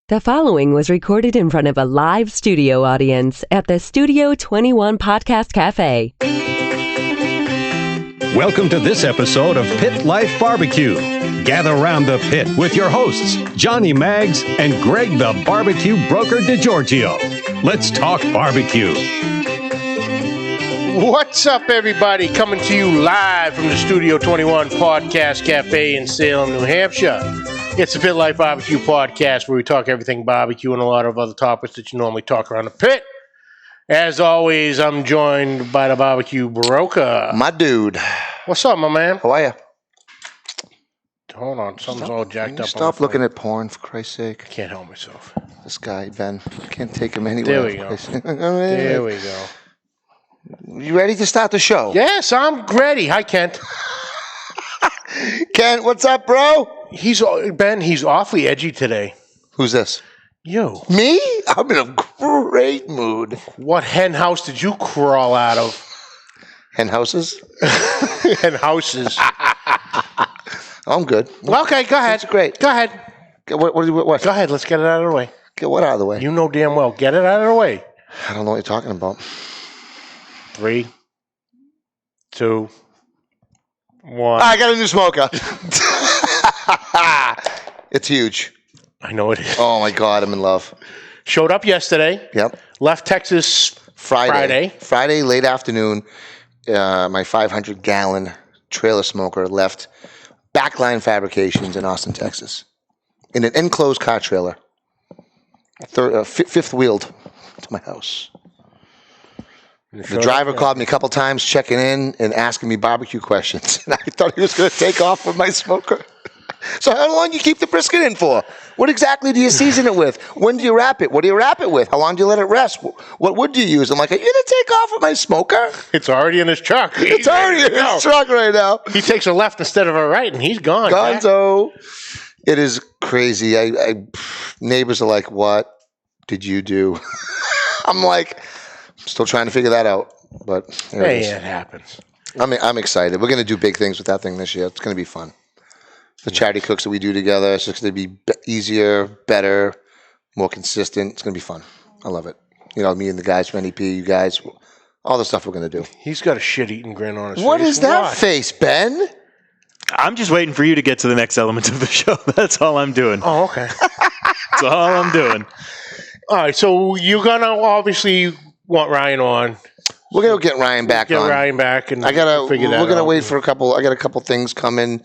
The following was recorded in front of a live studio audience at the Studio 21 Podcast Café. Welcome to this episode of Pit Life BBQ. Gather around the pit with your hosts, Johnny Maggs and Greg the Barbecue Broker DiGiorgio. Let's talk barbecue. What's up, everybody? Coming to you live from the Studio 21 Podcast Café in Salem, New Hampshire. It's the Pit Life BBQ podcast where we talk everything barbecue and a lot of other topics that you normally talk around the pit. As always, I'm joined by the barbecue broker. My dude. What's up, my man? How are you? Hold on, something's all jacked up. Stop looking at porn, for Christ's sake. I can't help myself. This guy, Ben. I can't take him anywhere. There we go. There we go. You ready to start the show? Yes, I'm ready. Hi, Kent. Ken, what's up, bro? He's awfully edgy today. Who's this? You. Me? I'm in a great mood. What hen house did you crawl out of? Hen houses? Hen houses. I'm good. Okay, go ahead. That's great. Go ahead. What? Go ahead. Let's get it out of the way. Get what out of the way? You know damn well. Get it out of the way. I don't know what you're talking about. 3, 2, 1. I got a new smoker. It's huge. I know it is. Oh, my God. I'm in love. Showed up yesterday. Yep. Left Texas Friday, late afternoon. My 500-gallon trailer smoker left Backline Fabrications in Austin, Texas, in an enclosed car trailer, fifth wheeled to my house. The driver called me a couple times, checking in and asking me barbecue questions, and I thought he was going to take off with my smoker. So how long do you keep the brisket in for? What exactly do you season it with? When do you wrap it? What do you wrap it with? How long do you let it rest? What wood do you use? I'm like, are you going to take off with my smoker? It's already in his truck. It's already in his truck right now. He takes a left instead of a right, and he's gone. Gonzo. It is crazy. Neighbors are like, what did you do? I'm like, I'm still trying to figure that out. But it happens. I'm excited. We're going to do big things with that thing this year. It's going to be fun. The charity cooks that we do together, it's just going to be easier, better, more consistent. It's going to be fun. I love it. You know, me and the guys from NEP, you guys, all the stuff we're going to do. He's got a shit-eating grin on his face. What is that face, Ben? I'm just waiting for you to get to the next element of the show. That's all I'm doing. Oh, okay. That's all I'm doing. All right, so you're going to obviously want Ryan on. We're going to get Ryan back on. Get Ryan back and we're going to wait for I got a couple things coming.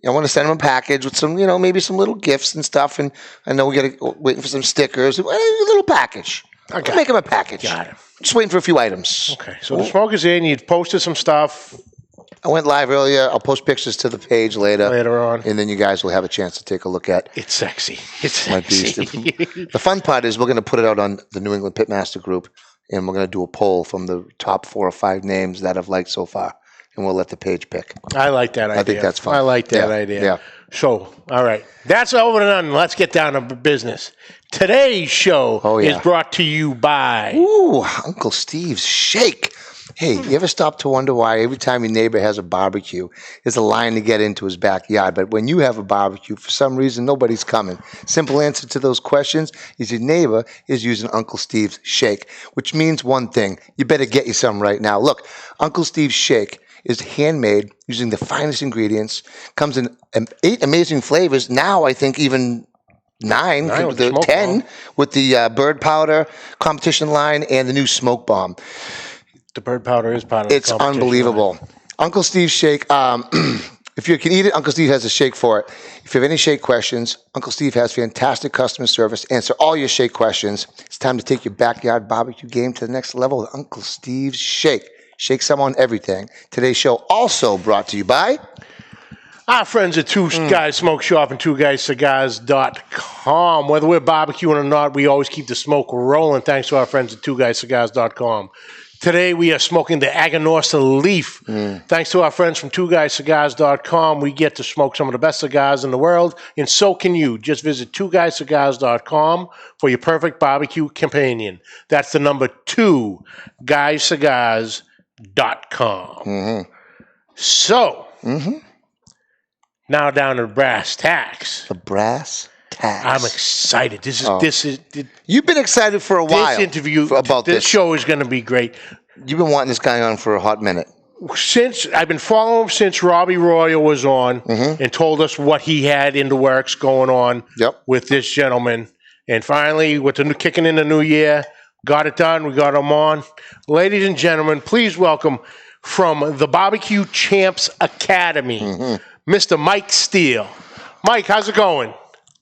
I want to send him a package with some, maybe some little gifts and stuff. And I know we got to waiting for some stickers. A little package. Okay. Make him a package. Got him. Just waiting for a few items. Okay. So the smoker's in. You posted some stuff. I went live earlier. I'll post pictures to the page later on. And then you guys will have a chance to take a look at. It's sexy. It's sexy. The fun part is we're going to put it out on the New England Pitmaster group. And we're going to do a poll from the top 4 or 5 names that I've liked so far. And we'll let the page pick. I like that idea. I think that's fun. I like that idea. Yeah. So, all right. That's over and done. Let's get down to business. Today's show is brought to you by... Ooh, Uncle Steve's Shake. Hey, you ever stop to wonder why every time your neighbor has a barbecue, there's a line to get into his backyard? But when you have a barbecue, for some reason, nobody's coming. Simple answer to those questions is your neighbor is using Uncle Steve's Shake, which means one thing. You better get you some right now. Look, Uncle Steve's Shake is handmade using the finest ingredients, comes in 8 amazing flavors. Now, I think even 9 with the 10 with the bird powder competition line and the new smoke bomb. The bird powder is part of the competition. It's unbelievable. Line. Uncle Steve's Shake. If you can eat it, Uncle Steve has a shake for it. If you have any shake questions, Uncle Steve has fantastic customer service. Answer all your shake questions. It's time to take your backyard barbecue game to the next level with Uncle Steve's Shake. Shake some on everything. Today's show also brought to you by... Our friends at Two Guys Smoke Shop and TwoGuysCigars.com. Whether we're barbecuing or not, we always keep the smoke rolling thanks to our friends at TwoGuysCigars.com. Today we are smoking the Aganorsa Leaf. Thanks to our friends from TwoGuysCigars.com, we get to smoke some of the best cigars in the world, and so can you. Just visit TwoGuysCigars.com for your perfect barbecue companion. That's the number 2GuysCigars.com. So, now down to brass tacks. The brass I'm excited. This is. You've been excited for a while. This interview about this show is going to be great. You've been wanting this guy on for a hot minute. Since I've been following him since Robbie Royal was on and told us what he had in the works going on with this gentleman. And finally, with the kicking in the new year, got it done. We got him on. Ladies and gentlemen, please welcome from the Barbecue Champs Academy, Mr. Mike Steele. Mike, how's it going?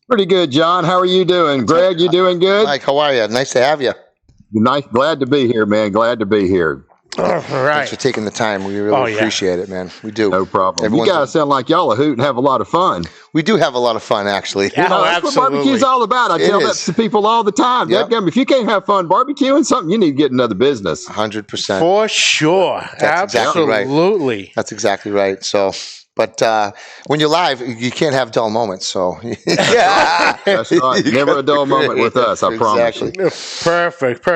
Pretty good, John. How are you doing? Greg, you doing good? Mike, how are you? Nice to have you. Nice. Glad to be here, man. Glad to be here. All right. Thanks for taking the time. We really appreciate it, man. We do. No problem. Everyone's you guys sound like y'all a hoot and have a lot of fun. We do have a lot of fun, actually. Yeah, That's what barbecue's all about. I tell that to people all the time. Yep. If you can't have fun barbecuing something, you need to get another business. 100%. For sure. That's exactly right. Absolutely. That's exactly right. So, but when you're live, you can't have dull moments. So, That's right. Never a dull moment with us, I promise you. Perfect.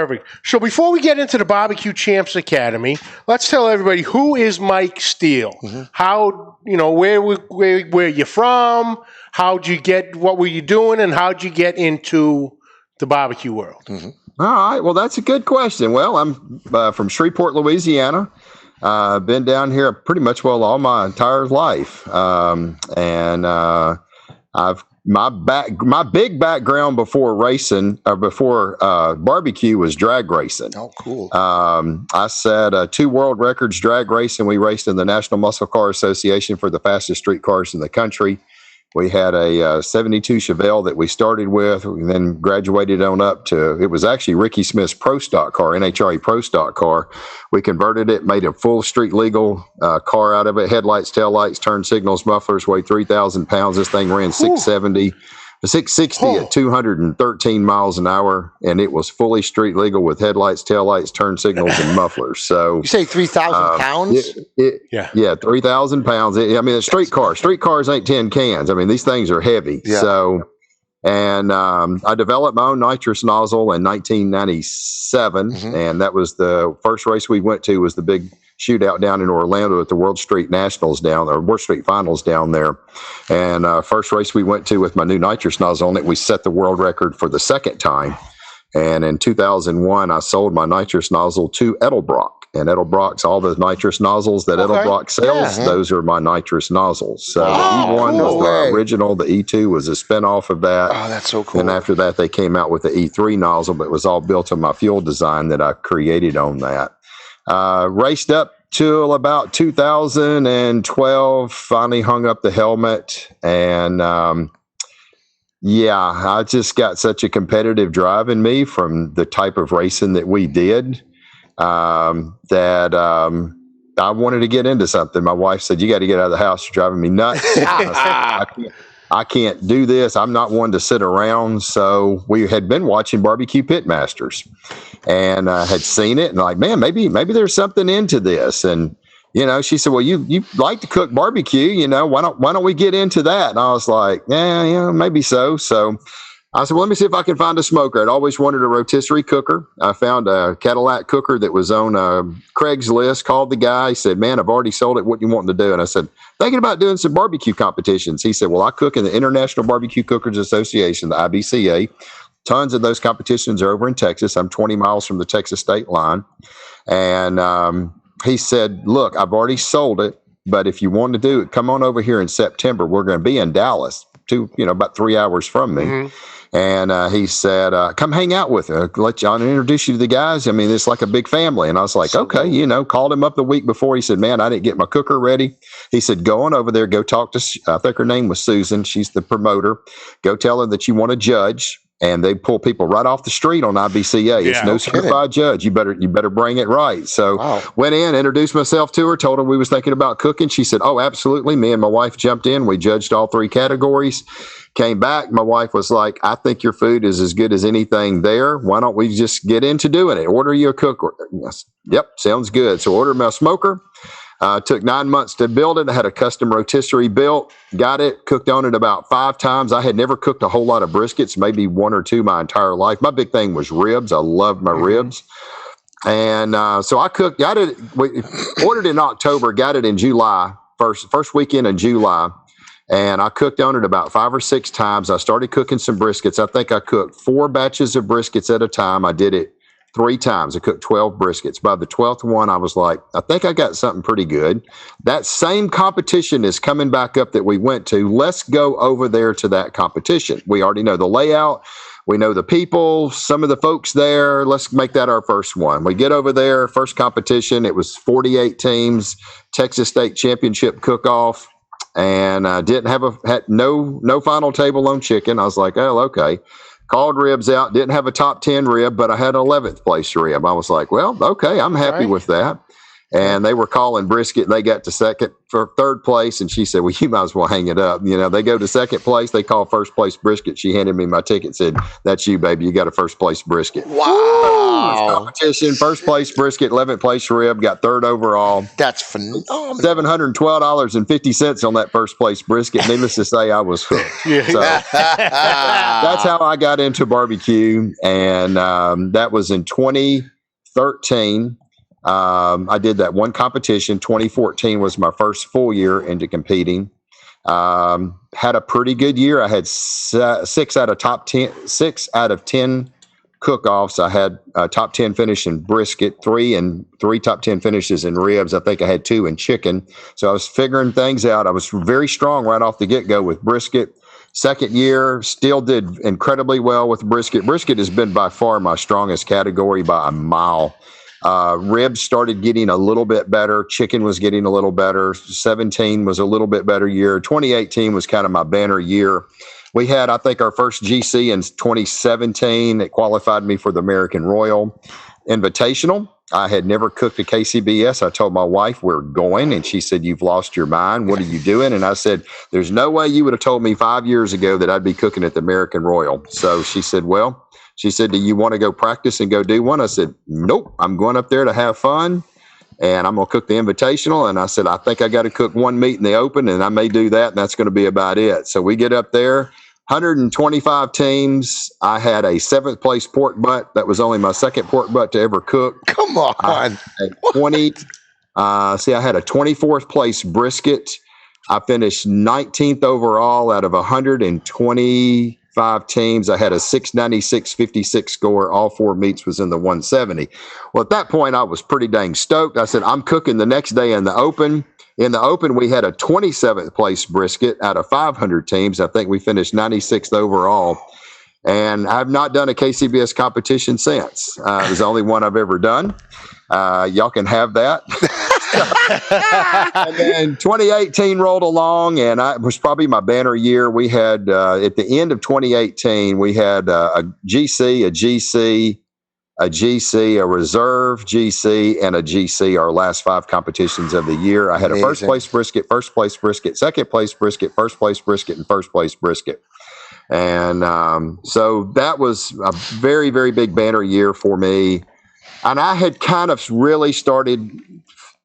So before we get into the Barbecue Champs Academy, let's tell everybody, who is Mike Steele? How, where you from? How'd you get, what were you doing, and how'd you get into the barbecue world? All right. Well, that's a good question. Well, I'm from Shreveport, Louisiana. Been down here pretty much all my entire life. My big background before racing or before barbecue was drag racing. Oh, cool. I set 2 world records drag racing. We raced in the National Muscle Car Association for the fastest street cars in the country. We had a 72 Chevelle that we started with, and then graduated on up to, it was actually Ricky Smith's Pro Stock car, NHRA Pro Stock car. We converted it, made a full street legal car out of it, headlights, taillights, turn signals, mufflers, weighed 3,000 pounds. This thing ran 660 at 213 miles an hour, and it was fully street legal with headlights, taillights, turn signals, and mufflers. So you say 3,000 pounds? Yeah, 3,000 pounds. A street cars ain't tin cans. I mean, these things are heavy. Yeah. So, and I developed my own nitrous nozzle in 1997, and that was the first race we went to. Was the big shootout down in Orlando at the World Street Nationals World Street Finals down there. And first race we went to with my new nitrous nozzle on it, we set the world record for the second time. And in 2001, I sold my nitrous nozzle to Edelbrock. And Edelbrock's all the nitrous nozzles that Edelbrock sells, those are my nitrous nozzles. So the E1 was the original, the E2 was a spinoff of that. Oh, that's so cool. And after that, they came out with the E3 nozzle, but it was all built on my fuel design that I created on that. Raced up till about 2012, finally hung up the helmet, and I just got such a competitive drive in me from the type of racing that we did that I wanted to get into something. My wife said, "You got to get out of the house. You're driving me nuts." I can't do this. I'm not one to sit around. So we had been watching Barbecue Pitmasters and had seen it and like, man, maybe there's something into this. And, she said, well, you like to cook barbecue, why don't we get into that? And I was like, yeah, maybe so. So I said, well, let me see if I can find a smoker. I'd always wanted a rotisserie cooker. I found a Cadillac cooker that was on Craigslist, called the guy. He said, man, I've already sold it. What do you want to do? And I said, thinking about doing some barbecue competitions. He said, well, I cook in the International Barbecue Cookers Association, the IBCA. Tons of those competitions are over in Texas. I'm 20 miles from the Texas state line. And he said, look, I've already sold it, but if you want to do it, come on over here in September. We're going to be in Dallas, about 3 hours from me. And he said, come hang out with her. Let John introduce you to the guys. I mean, it's like a big family. And I was like, okay, called him up the week before. He said, man, I didn't get my cooker ready. He said, go on over there, go talk to, I think her name was Susan. She's the promoter. Go tell her that you want to judge. And they pull people right off the street on IBCA. It's no certified judge. You better bring it right. So went in, introduced myself to her, told her we was thinking about cooking. She said, oh, absolutely. Me and my wife jumped in. We judged all 3 categories. Came back. My wife was like, I think your food is as good as anything there. Why don't we just get into doing it? Order you a cooker. Yes. Yep. Sounds good. So ordered my smoker. Took 9 months to build it. I had a custom rotisserie built, got it, cooked on it about 5 times. I had never cooked a whole lot of briskets, maybe 1 or 2 my entire life. My big thing was ribs. I loved my ribs. And so I got it, we ordered in October, got it in July, first weekend in July. And I cooked on it about 5 or 6 times. I started cooking some briskets. I think I cooked 4 batches of briskets at a time. I did it 3 times. I cooked 12 briskets. By the 12th one, I was like, I think I got something pretty good. That same competition is coming back up that we went to. Let's go over there to that competition. We already know the layout. We know the people, some of the folks there. Let's make that our first one. We get over there, first competition. It was 48 teams, Texas State Championship cook-off. And had no final table on chicken. I was like, oh, okay. Called ribs out. Didn't have a top 10 rib, but I had an 11th place rib. I was like, well, okay, I'm happy with that. And they were calling brisket. And they got to third place. And she said, well, you might as well hang it up. They go to second place. They call first place brisket. She handed me my ticket, said, that's you, baby. You got a first place brisket. Wow. Competition, first place brisket, 11th place rib, got third overall. That's phenomenal. $712.50 on that first place brisket. Needless to say, I was hooked. So that's how I got into barbecue. And that was in 2013. I did that one competition. 2014 was my first full year into competing. Had a pretty good year. I had 6 out of 10 cook-offs. I had a top 10 finish in brisket, 3 top 10 finishes in ribs. I think I had 2 in chicken. So I was figuring things out. I was very strong right off the get-go with brisket. Second year, still did incredibly well with brisket. Brisket has been by far my strongest category by a mile. Ribs started getting a little bit better. Chicken was getting a little better. 17 was a little bit better year. 2018 was kind of my banner year. We had, I think, our first GC in 2017. It qualified me for the American Royal Invitational. I had never cooked a KCBS. I told my wife we're going, and she said, you've lost your mind. What are you doing? And I said, there's no way you would have told me 5 years ago that I'd be cooking at the American Royal. So she said, do you want to go practice and go do one? I said, nope, I'm going up there to have fun, and I'm going to cook the invitational. And I said, I think I got to cook one meat in the open, and I may do that, and that's going to be about it. So we get up there, 125 teams. I had a 7th place pork butt. That was only my 2nd pork butt to ever cook. Come on. I had I had a 24th place brisket. I finished 19th overall out of 125 teams. I had a 696.56 score. All 4 meats was in the 170. Well, at that point, I was pretty dang stoked. I said, I'm cooking the next day in the open. In the open, we had a 27th place brisket out of 500 teams. I think we finished 96th overall. And I've not done a KCBS competition since. It was the only one I've ever done. Y'all can have that. And then 2018 rolled along, and it was probably my banner year. We had, at the end of 2018, we had a GC, a reserve GC, and a GC, our last 5 competitions of the year. I had a first place brisket, second place brisket, first place brisket, and first place brisket. And so that was a very, very big banner year for me. And I had kind of really started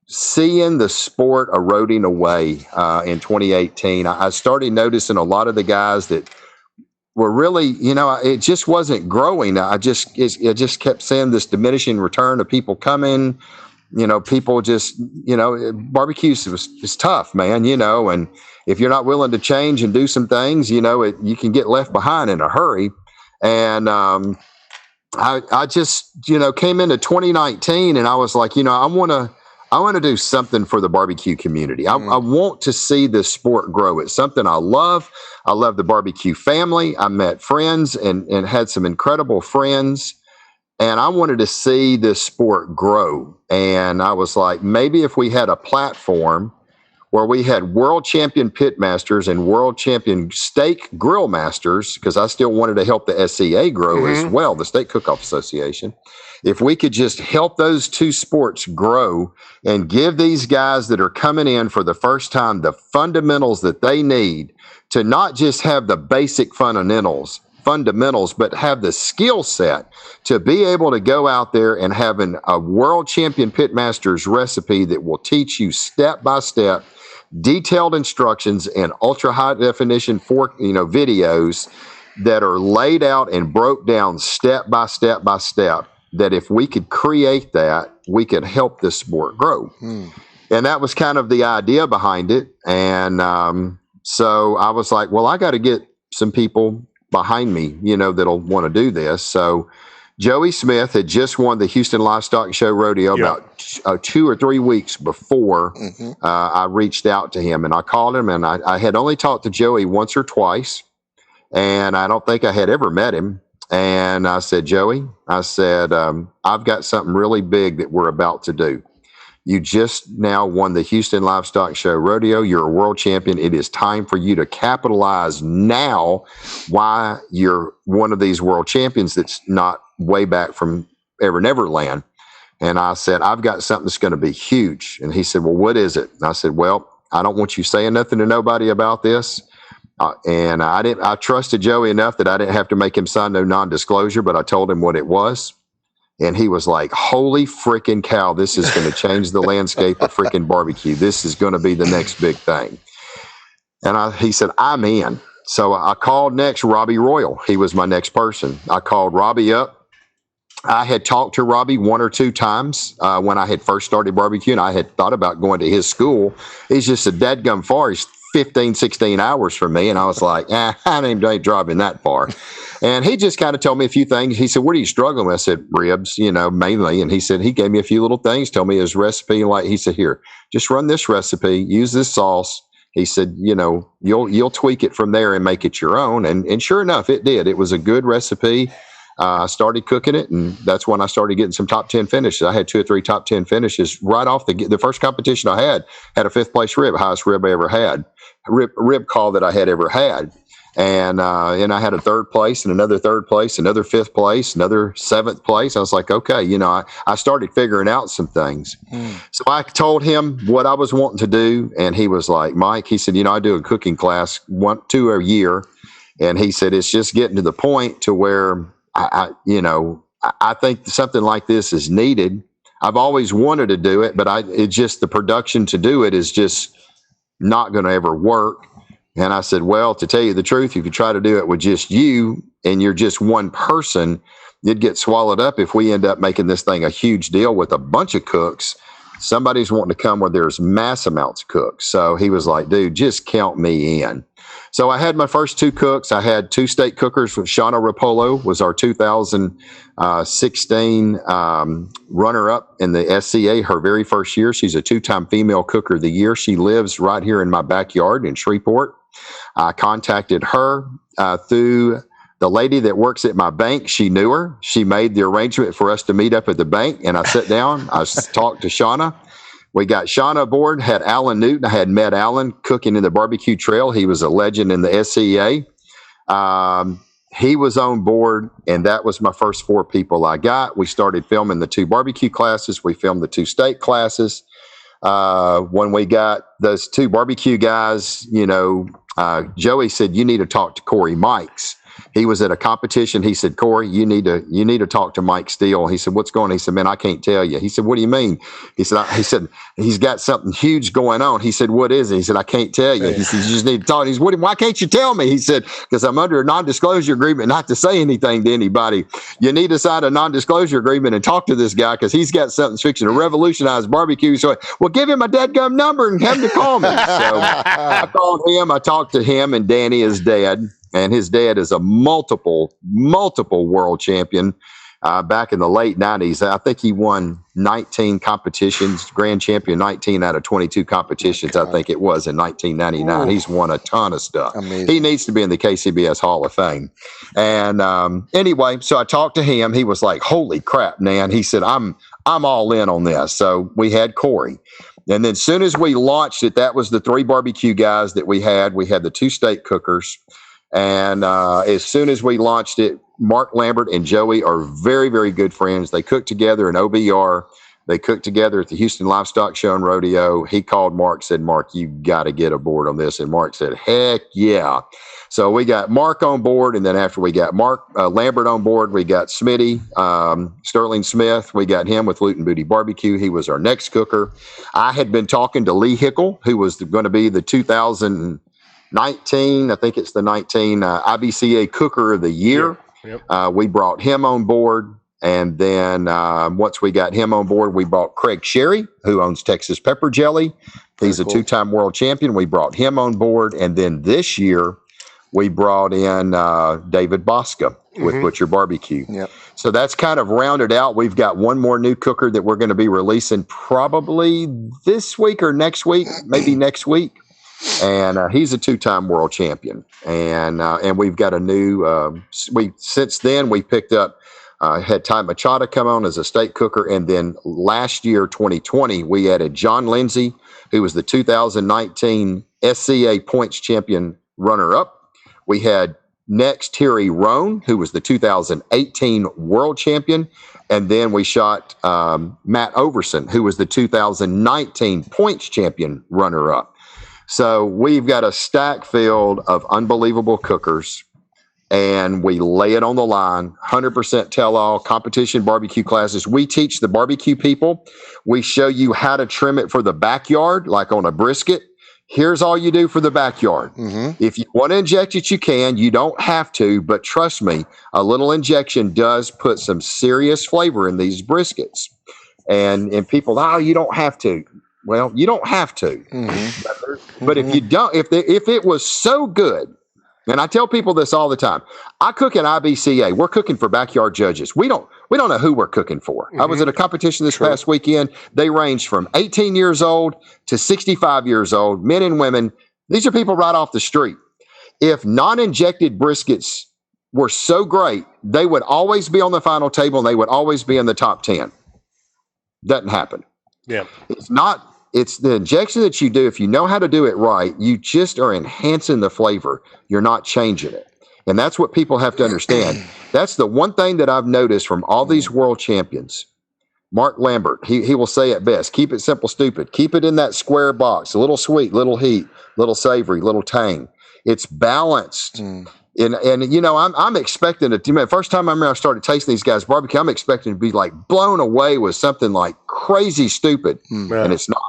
seeing the sport eroding away in 2018. I started noticing a lot of the guys that were really, it just wasn't growing. It just kept seeing this diminishing return of people coming. People just, barbecue is tough, man, and if you're not willing to change and do some things, you can get left behind in a hurry. And I just, came into 2019 and I was like, I want to do something for the barbecue community. I want to see this sport grow. It's something I love. I love the barbecue family. I met friends and had some incredible friends. And I wanted to see this sport grow. And I was like, maybe if we had a platform where we had world champion pit masters and world champion steak grill masters, because I still wanted to help the SCA grow as well, the Steak Cook-Off Association. If we could just help those 2 sports grow and give these guys that are coming in for the first time the fundamentals that they need to not just have the basic fundamentals, but have the skill set to be able to go out there and have a world champion pitmaster's recipe that will teach you step by step, detailed instructions and ultra high definition videos that are laid out and broke down step by step by step. That if we could create that, we could help this sport grow. And that was kind of the idea behind it. And So I was like, well, I got to get some people behind me, that'll want to do this. So Joey Smith had just won the Houston Livestock Show Rodeo about 2 or 3 weeks before I reached out to him, and I called him, and I had only talked to Joey once or twice, and I don't think I had ever met him. And I said, Joey, I've got something really big that we're about to do. You just now won the Houston Livestock Show Rodeo. You're a world champion. It is time for you to capitalize now why you're one of these world champions that's not way back from Ever Neverland. And I said, I've got something that's going to be huge. And he said, well, what is it? And I said, well, I don't want you saying nothing to nobody about this. And I trusted Joey enough that I didn't have to make him sign no non-disclosure, but I told him what it was. And he was like, holy freaking cow, this is going to change the landscape of freaking barbecue. This is going to be the next big thing. And he said, I'm in. So I called next Robbie Royal. He was my next person. I called Robbie up. I had talked to Robbie 1 or 2 times when I had first started barbecuing. I had thought about going to his school. He's just a dadgum far. He's 15, 16 hours from me. And I was like, I ain't driving that far. And he just kind of told me a few things. He said, what are you struggling with? I said, ribs, mainly. And he said, he gave me a few little things, told me his recipe. He said, here, just run this recipe, use this sauce. He said, you'll tweak it from there and make it your own. And sure enough, it did. It was a good recipe. I started cooking it, and that's when I started getting some top 10 finishes. I had 2 or 3 top 10 finishes right off the first competition I had a 5th place rib, highest rib I ever had, rib call that I had ever had. And I had a 3rd place and another 3rd place, another 5th place, another 7th place. I was like, okay, I started figuring out some things. So I told him what I was wanting to do. And he was like, Mike, he said, I do a cooking class 2 a year. And he said, it's just getting to the point to where I think something like this is needed. I've always wanted to do it, but it's just the production to do it is just not going to ever work. And I said, well, to tell you the truth, if you try to do it with just you and you're just one person, you'd get swallowed up. If we end up making this thing a huge deal with a bunch of cooks, somebody's wanting to come where there's mass amounts of cooks. So he was like, dude, just count me in. So I had my first 2 cooks. I had 2 state cookers with Shauna Rapolo, was our 2016 runner-up in the SCA, her very first year. She's a 2-time female cooker of the year. She lives right here in my backyard in Shreveport. I contacted her through the lady that works at my bank. She knew her. She made the arrangement for us to meet up at the bank, and I sat down. I talked to Shauna. We got Shauna aboard, had Alan Newton. I had met Alan cooking in the barbecue trail. He was a legend in the SCA. He was on board, and that was my first 4 people I got. We started filming the 2 barbecue classes. We filmed the 2 state classes. When we got those 2 barbecue guys, Joey said, you need to talk to Corey Mikes. He was at a competition. He said, Corey, you need to talk to Mike Steele. He said, what's going on? He said, man, I can't tell you. He said, what do you mean? He said, he's got something huge going on. He said, what is it? He said, I can't tell you. He said, you just need to talk. He said, why can't you tell me? He said, because I'm under a non-disclosure agreement not to say anything to anybody. You need to sign a non-disclosure agreement and talk to this guy because he's got something fixing to revolutionize barbecue. So, well, give him a dadgum number and have him to call me. So I called him. I talked to him and Danny, his dad. And his dad is a multiple world champion back in the late 90s. I think he won 19 competitions, grand champion 19 out of 22 competitions, I think it was in 1999. He's won a ton of stuff. Amazing. He needs to be in the KCBS Hall of Fame. And anyway, so I talked to him. He was like, holy crap, man. He said, I'm all in on this. So we had Corey. And then as soon as we launched it, that was the 3 barbecue guys that we had. We had the 2 state cookers. And as soon as we launched it, Mark Lambert and Joey are very, very good friends. They cook together in OBR. They cooked together at the Houston Livestock Show and Rodeo. He called Mark, said, Mark, you got to get aboard on this. And Mark said, heck yeah. So we got Mark on board. And then after we got Mark Lambert on board, we got Smitty, Sterling Smith. We got him with Loot and Booty Barbecue. He was our next cooker. I had been talking to Lee Hickle, who was going to be the 2019, I think it's the 19 IBCA Cooker of the Year. Yep. We brought him on board, And then once we got him on board, we brought Craig Sherry, who owns Texas Pepper Jelly. He's a two-time world champion. We brought him on board. And then this year, we brought in David Bosca with Butcher Barbecue. Yep. So that's kind of rounded out. We've got one more new cooker that we're going to be releasing probably this week or next week, maybe next week. And he's a two-time world champion. And we've got a new, since then we picked up, had Ty Machado come on as a state cooker. And then last year, 2020, we added John Lindsay, who was the 2019 SCA points champion runner-up. We had next Terry Roan, who was the 2018 world champion. And then we shot Matt Overson, who was the 2019 points champion runner-up. So we've got a stack filled of unbelievable cookers, and we lay it on the line, 100% tell-all competition barbecue classes. We teach the barbecue people. We show you how to trim it for the backyard, like on a brisket. Here's all you do for the backyard. If you want to inject it, you can. You don't have to, but trust me, a little injection does put some serious flavor in these briskets. And people, you don't have to. Well, you don't have to. But if you don't, if it was so good, and I tell people this all the time, I cook at IBCA. We're cooking for backyard judges. We don't know who we're cooking for. I was at a competition this past weekend. They ranged from 18 years old to 65 years old, men and women. These are people right off the street. If non-injected briskets were so great, they would always be on the final table and they would always be in the top 10. Doesn't happen. Yeah. It's the injection that you do. If you know how to do it right, you just are enhancing the flavor. You're not changing it. And that's what people have to understand. That's the one thing that I've noticed from all these world champions. Mark Lambert, he will say it best. Keep it simple, stupid. Keep it in that square box. A little sweet, little heat, little savory, little tang. It's balanced. And you know, I'm expecting it. First time I started tasting these guys' barbecue, I'm expecting to be like blown away with something like crazy stupid. And it's not.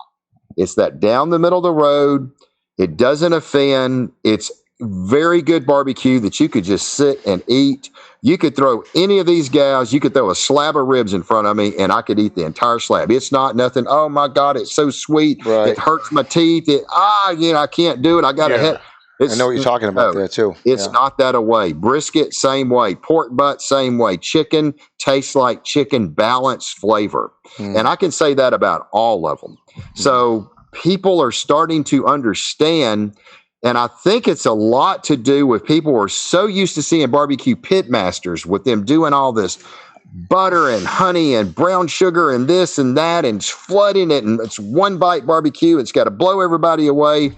It's that down the middle of the road. It doesn't offend. It's very good barbecue that you could just sit and eat. You could throw any of these gals. You could throw a slab of ribs in front of me and I could eat the entire slab. It's not nothing. Oh my God, it's so sweet. Right. It hurts my teeth. I can't do it. I got to hit. I know what you're talking about there too. It's not that away. Brisket, same way. Pork butt, same way. Chicken tastes like chicken, balanced flavor. And I can say that about all of them. So people are starting to understand, and I think it's a lot to do with people who are so used to seeing barbecue pit masters with them doing all this butter and honey and brown sugar and this and that and flooding it, and it's one bite barbecue. It's got to blow everybody away.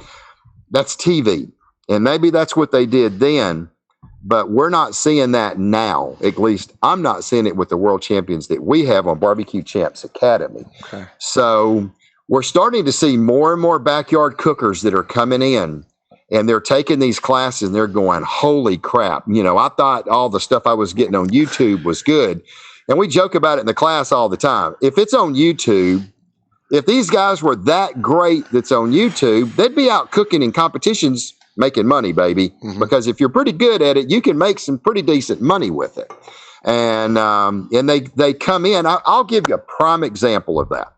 That's TV. And maybe that's what they did then, but we're not seeing that now. At least I'm not seeing it with the world champions that we have on Barbecue Champs Academy. Okay. So we're starting to see more and more backyard cookers that are coming in, and they're taking these classes and they're going, holy crap. You know, I thought all the stuff I was getting on YouTube was good. And we joke about it in the class all the time. If it's on YouTube, if these guys were that great that's on YouTube, they'd be out cooking in competitions making money, baby. Because if you're pretty good at it, you can make some pretty decent money with it. And they come in. I'll give you a prime example of that.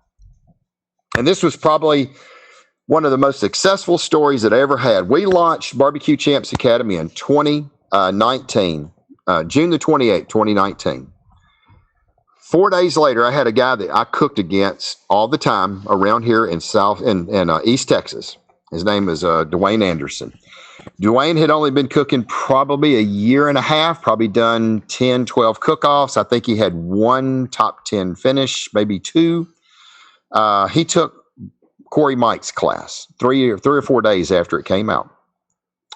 And this was probably one of the most successful stories that I ever had. We launched Barbecue Champs Academy in 2019, June the 28th, 2019. 4 days later, I had a guy that I cooked against all the time around here in East Texas. His name is Dwayne Anderson. Dwayne had only been cooking probably a year and a half, probably done 10, 12 cook-offs. I think he had one top 10 finish, maybe two. He took Corey Mike's class 3 or 4 days after it came out.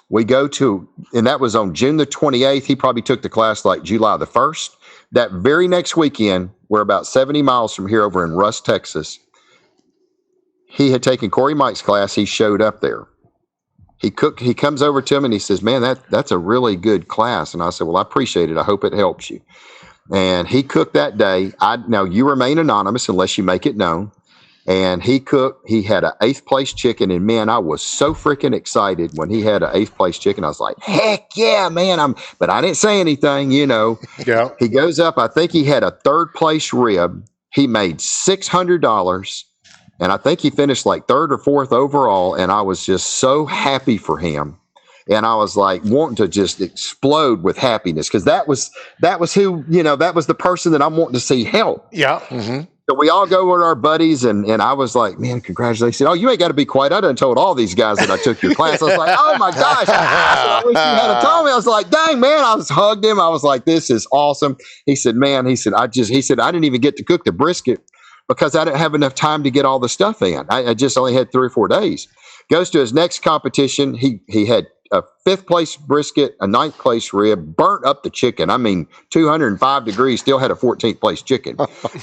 We go to, and that was on June the 28th. He probably took the class like July the 1st. That very next weekend, we're about 70 miles from here over in Rusk, Texas. He had taken Corey Mike's class. He showed up there. He comes over to him and he says, man, that's a really good class. And I said, well, I appreciate it. I hope it helps you. And he cooked that day. Now you remain anonymous unless you make it known. And he had an 8th place chicken. And man, I was so freaking excited when he had an 8th place chicken. I was like, heck yeah, man. But I didn't say anything, Yeah. He goes up. I think he had a 3rd place rib. He made $600. And I think he finished like 3rd or 4th overall. And I was just so happy for him. And I was like wanting to just explode with happiness because that was who, that was the person that I'm wanting to see help. Yeah. Mm-hmm. So we all go with our buddies, and I was like, man, congratulations. He said, oh, you ain't got to be quiet. I done told all these guys that I took your class. I was like, oh my gosh. I wish you had told me. I was like, dang, man. I hugged him. I was like, this is awesome. He said, man, I didn't even get to cook the brisket because I didn't have enough time to get all the stuff in. I just only had 3 or 4 days. Goes to his next competition. He had a 5th place brisket, a 9th place rib, burnt up the chicken. I mean, 205 degrees, still had a 14th place chicken.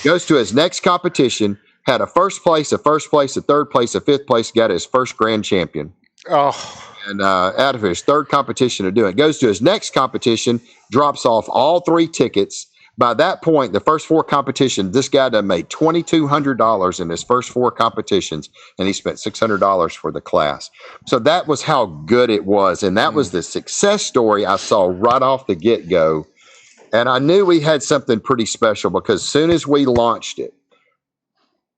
Goes to his next competition, had a 1st place, a 3rd place, a 5th place, got his first grand champion. Oh. And out of his 3rd competition of doing it. Goes to his next competition, drops off all 3 tickets. By that point, the first 4 competitions, this guy done made $2,200 in his first 4 competitions, and he spent $600 for the class. So that was how good it was, and that was the success story I saw right off the get-go. And I knew we had something pretty special because as soon as we launched it,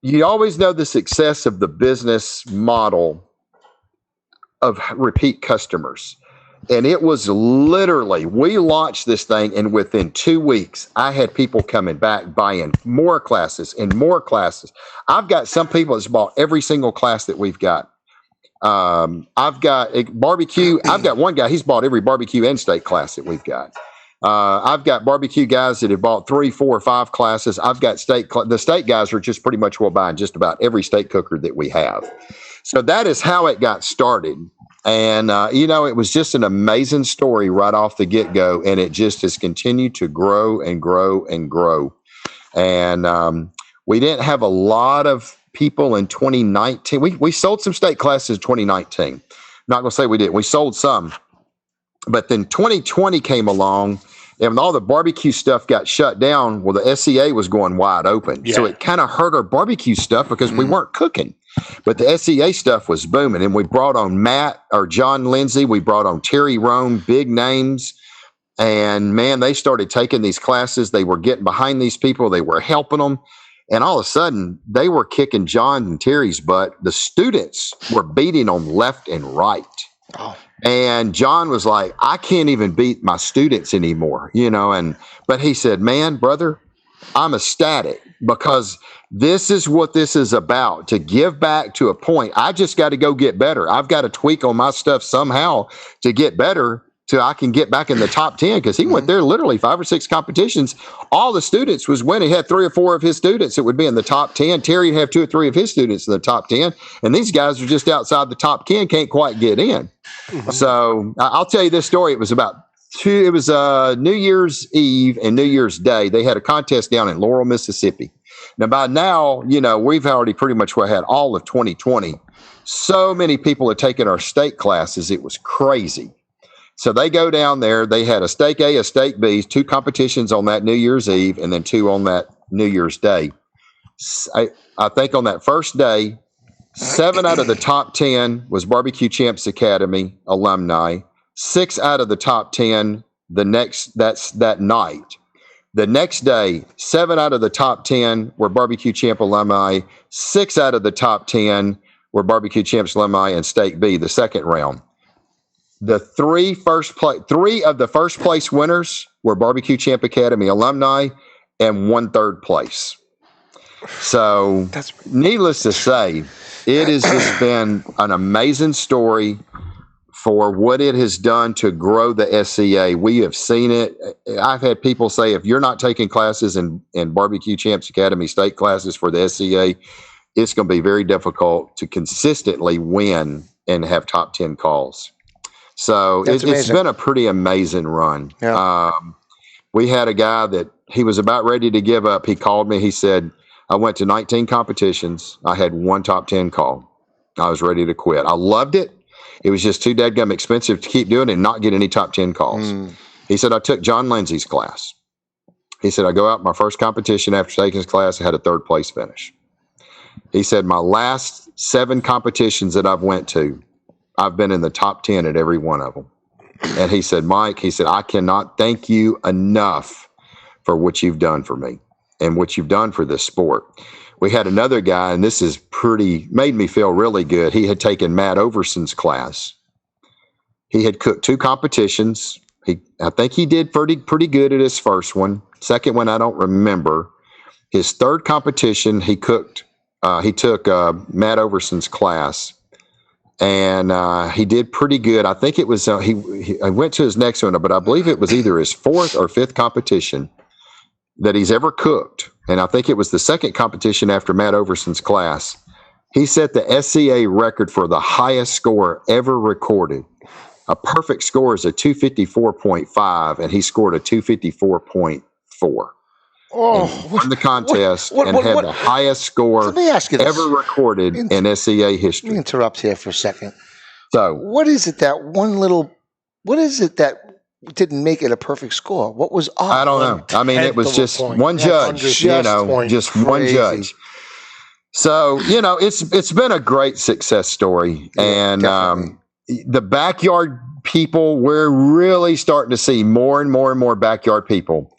you always know the success of the business model of repeat customers. And it was literally, we launched this thing, and within 2 weeks, I had people coming back, buying more classes and more classes. I've got some people that's bought every single class that we've got. I've got a barbecue. I've got one guy, he's bought every barbecue and steak class that we've got. I've got barbecue guys that have bought 3, 4, 5 classes. I've got the steak guys are just pretty much will buy just about every steak cooker that we have. So that is how it got started. And, it was just an amazing story right off the get-go, and it just has continued to grow and grow and grow. And we didn't have a lot of people in 2019. We sold some steak classes in 2019. Not going to say we didn't. We sold some. But then 2020 came along, and when all the barbecue stuff got shut down, well, the SCA was going wide open. Yeah. So it kind of hurt our barbecue stuff because we weren't cooking. But the SCA stuff was booming, and we brought on John Lindsay. We brought on Terry Roan, big names. And, man, they started taking these classes. They were getting behind these people. They were helping them. And all of a sudden, they were kicking John and Terry's butt. The students were beating them left and right. Oh. And John was like, I can't even beat my students anymore, but he said, man, brother, I'm ecstatic because this is what this is about, to give back to a point. I just got to go get better. I've got to tweak on my stuff somehow to get better till I can get back in the top 10. Because he went there literally 5 or 6 competitions. All the students was winning. He had 3 or 4 of his students that would be in the top 10. Terry would have 2 or 3 of his students in the top 10. And these guys are just outside the top 10, can't quite get in. Mm-hmm. So I'll tell you this story. It was New Year's Eve and New Year's Day. They had a contest down in Laurel, Mississippi. Now, by now, we've already pretty much had all of 2020. So many people had taken our steak classes. It was crazy. So they go down there. They had a steak A, a steak B, 2 competitions on that New Year's Eve, and then 2 on that New Year's Day. I think on that first day, 7 out of the top 10 was Barbecue Champs Academy alumni. 6 out of the top 10 that night. The next day, 7 out of the top 10 were Barbecue Champ alumni. 6 out of the top 10 were Barbecue Champs alumni and Steak B, the second round. The 3 of the first place winners were Barbecue Champ Academy alumni and 1 third place. So, needless to say, it has just been an amazing story for what it has done to grow the SCA. We have seen it. I've had people say, if you're not taking classes in Barbecue Champs Academy state classes for the SCA, it's going to be very difficult to consistently win and have top 10 calls. So it's been a pretty amazing run. Yeah. We had a guy that he was about ready to give up. He called me. He said, I went to 19 competitions. I had 1 top 10 call. I was ready to quit. I loved it. It was just too dadgum expensive to keep doing it and not get any top 10 calls. He said, I took John Lindsay's class. He said, I go out my first competition after taking his class. I had a 3rd place finish. He said, my last 7 competitions that I've went to, I've been in the top 10 at every one of them. And he said, Mike, he said, I cannot thank you enough for what you've done for me and what you've done for this sport. We had another guy, and this is made me feel really good. He had taken Matt Overson's class. He had cooked 2 competitions. I think he did pretty good at his first one. Second one, I don't remember. His third competition, he took Matt Overson's class, and he did pretty good. I think it was I went to his next one, but I believe it was either his 4th or 5th competition that he's ever cooked, and I think it was the second competition after Matt Overson's class. He set the SCA record for the highest score ever recorded. A perfect score is a 254.5, and he scored a 254.4. Oh, won the contest and had the highest score Let me ask you this. ever recorded in SCA Let me history. interrupt here for a second. So, What is it that didn't make it a perfect score? What was off? I don't know. I mean, it was tenth of a just point. one judge, Just just one Crazy. judge. So, it's been a great success story. And definitely. the backyard people, we're really starting to see more and more and more backyard people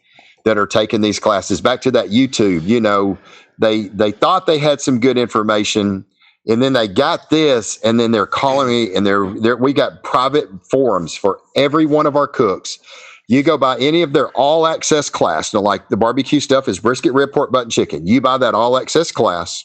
that are taking these classes. Back to that YouTube, they thought they had some good information, and then they got this, and then they're calling me, and we got private forums for every one of our cooks. You go buy any of their all access class. Like the barbecue stuff is brisket, rib, pork, butt, and chicken. You buy that all access class,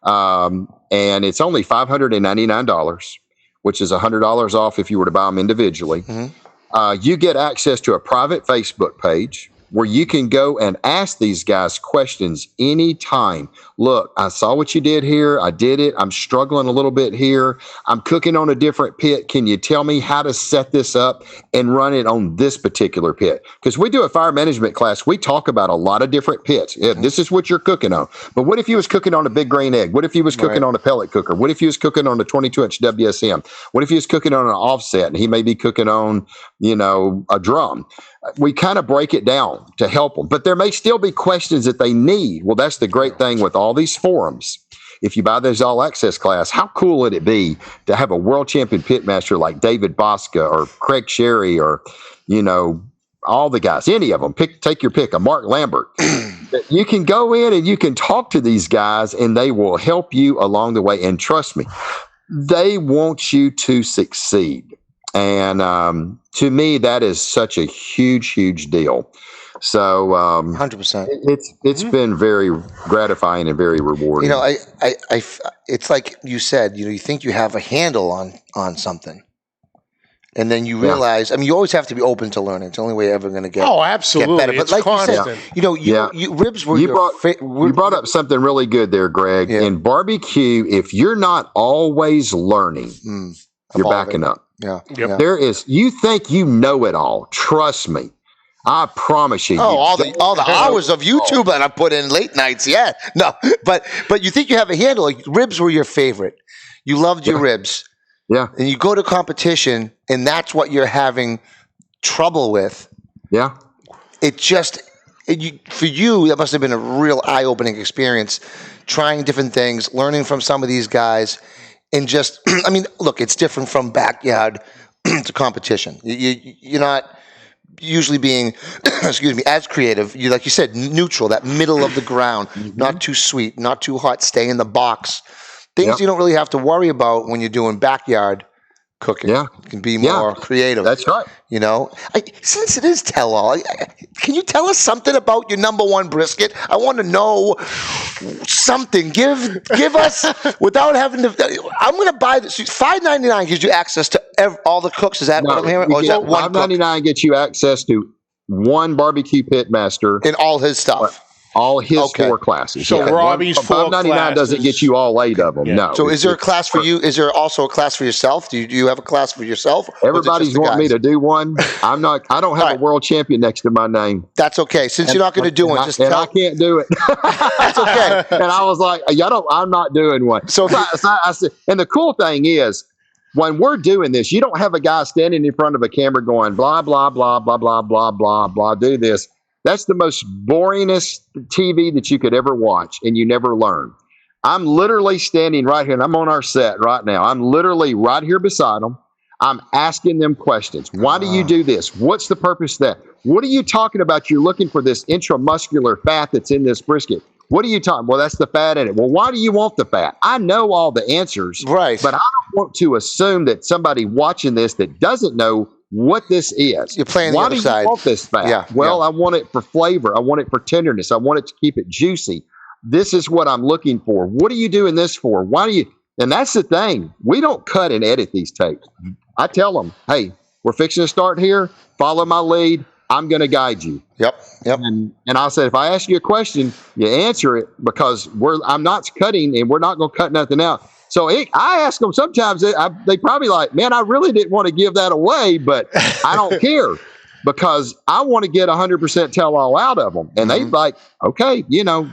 and it's only $599, which is $100 off if you were to buy them individually. Mm-hmm. You get access to a private Facebook page where you can go and ask these guys questions anytime. Look, I saw what you did here. I did it. I'm struggling a little bit here. I'm cooking on a different pit. Can you tell me how to set this up and run it on this particular pit? Because we do a fire management class. We talk about a lot of different pits. Yeah, this is what you're cooking on. But what if you was cooking on a big grain egg? What if you was cooking on a pellet cooker? What if you was cooking on a 22-inch WSM? What if you was cooking on an offset and he may be cooking on, a drum? We kind of break it down to help them, but there may still be questions that they need. Well, that's the great thing with all these forums. If you buy those all access class, how cool would it be to have a world champion pitmaster like David Bosca or Craig Sherry or, all the guys, any of them, take your pick, a Mark Lambert. You can go in and you can talk to these guys and they will help you along the way. And trust me, they want you to succeed. And to me, that is such a huge, huge deal. So 100%. It's been very gratifying and very rewarding. It's like you said, you think you have a handle on something, and then you realize. I mean, you always have to be open to learning. It's the only way you're ever going to get. Oh, absolutely. Get better. But It's like constant. you said, ribs were you brought up something really good there, Greg. Yeah. In barbecue, if you're not always learning, you're backing up. Yeah. Yep. Yeah. You think you know it all. Trust me. I promise you. Oh, all the hours of YouTube that I put in late nights. Yeah. No, but you think you have a handle. Like, ribs were your favorite. You loved your ribs. Yeah. And you go to competition and that's what you're having trouble with. Yeah. For you, that must have been a real eye-opening experience, trying different things, learning from some of these guys. And just, I mean, look, it's different from backyard to competition. You're not usually being, as creative. You, like you said, neutral, that middle of the ground, not too sweet, not too hot, stay in the box. Things you don't really have to worry about when you're doing backyard cooking. Yeah. You can be more creative. That's right. Since it is tell-all, can you tell us something about your number one brisket? I want to know something. Give us, without having to, I'm going to buy this. $5.99 gives you access to all the cooks. Is that what I'm hearing? Or is that one cook? $5.99 gets you access to one barbecue pit master And all his stuff. All his 4 classes. So Robbie's 4 $5.99 doesn't get you all 8 of them. Yeah. No. So is there a class for you? Is there also a class for yourself? Do you have a class for yourself? Everybody's wanting me to do one. I don't have a world champion next to my name. That's okay. Since you're not going to do one, just tell. tell. I can't do it. That's okay. And I was like, I'm not doing one. So I said, and the cool thing is, when we're doing this, you don't have a guy standing in front of a camera going, blah, blah, blah, blah, blah, blah, blah, blah, do this. That's the most boringest TV that you could ever watch, and you never learn. I'm literally standing right here, and I'm on our set right now. I'm literally right here beside them. I'm asking them questions. Why do you do this? What's the purpose of that? What are you talking about? You're looking for this intramuscular fat that's in this brisket. What are you talking? Well, that's the fat in it. Well, why do you want the fat? I know all the answers, Right. but I don't want to assume that somebody watching this that doesn't know what this is. You're playing the Why other do side. you want this fat? Yeah, Well, yeah. I want it for flavor. I want it for tenderness. I want it to keep it juicy. This is what I'm looking for. What are you doing this for? Why do you? And that's the thing. We don't cut and edit these tapes. I tell them, hey, we're fixing to start here. Follow my lead. I'm going to guide you. Yep. And I said, if I ask you a question, you answer it, because I'm not cutting and we're not going to cut nothing out. So I ask them sometimes, they probably like, man, I really didn't want to give that away, but I don't care, because I want to get 100% tell all out of them. And they like, okay,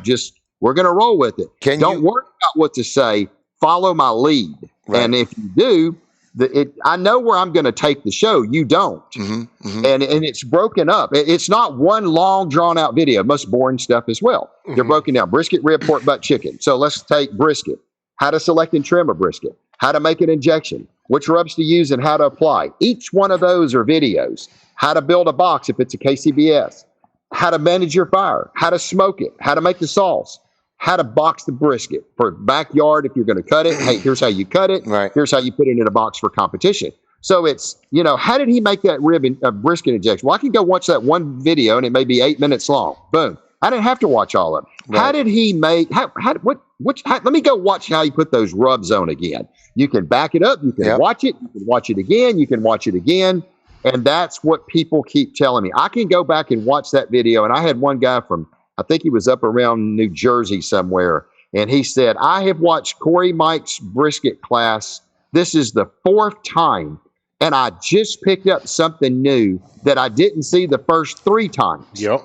just we're going to roll with it. Don't worry about what to say. Follow my lead. Right. And if you do, I know where I'm going to take the show. You don't. And it's broken up. It's not one long, drawn-out video. Most boring stuff as well. They're broken down. Brisket, rib, pork, butt, chicken. So let's take brisket. How to select and trim a brisket. How to make an injection. Which rubs to use and how to apply. Each one of those are videos. How to build a box if it's a KCBS. How to manage your fire. How to smoke it. How to make the sauce. How to box the brisket for backyard if you're going to cut it. Hey, here's how you cut it. Right. Here's how you put it in a box for competition. So it's, how did he make that brisket injection? Well, I can go watch that one video and it may be 8 minutes long. Boom. I didn't have to watch all of it. Right. How did he make, let me go watch how you put those rubs on again. You can back it up. You can watch it. You can watch it again. You can watch it again. And that's what people keep telling me. I can go back and watch that video. And I had one guy from, I think he was up around New Jersey somewhere. And he said, I have watched Corey Mike's brisket class. This is the 4th time. And I just picked up something new that I didn't see the first 3 times. Yep.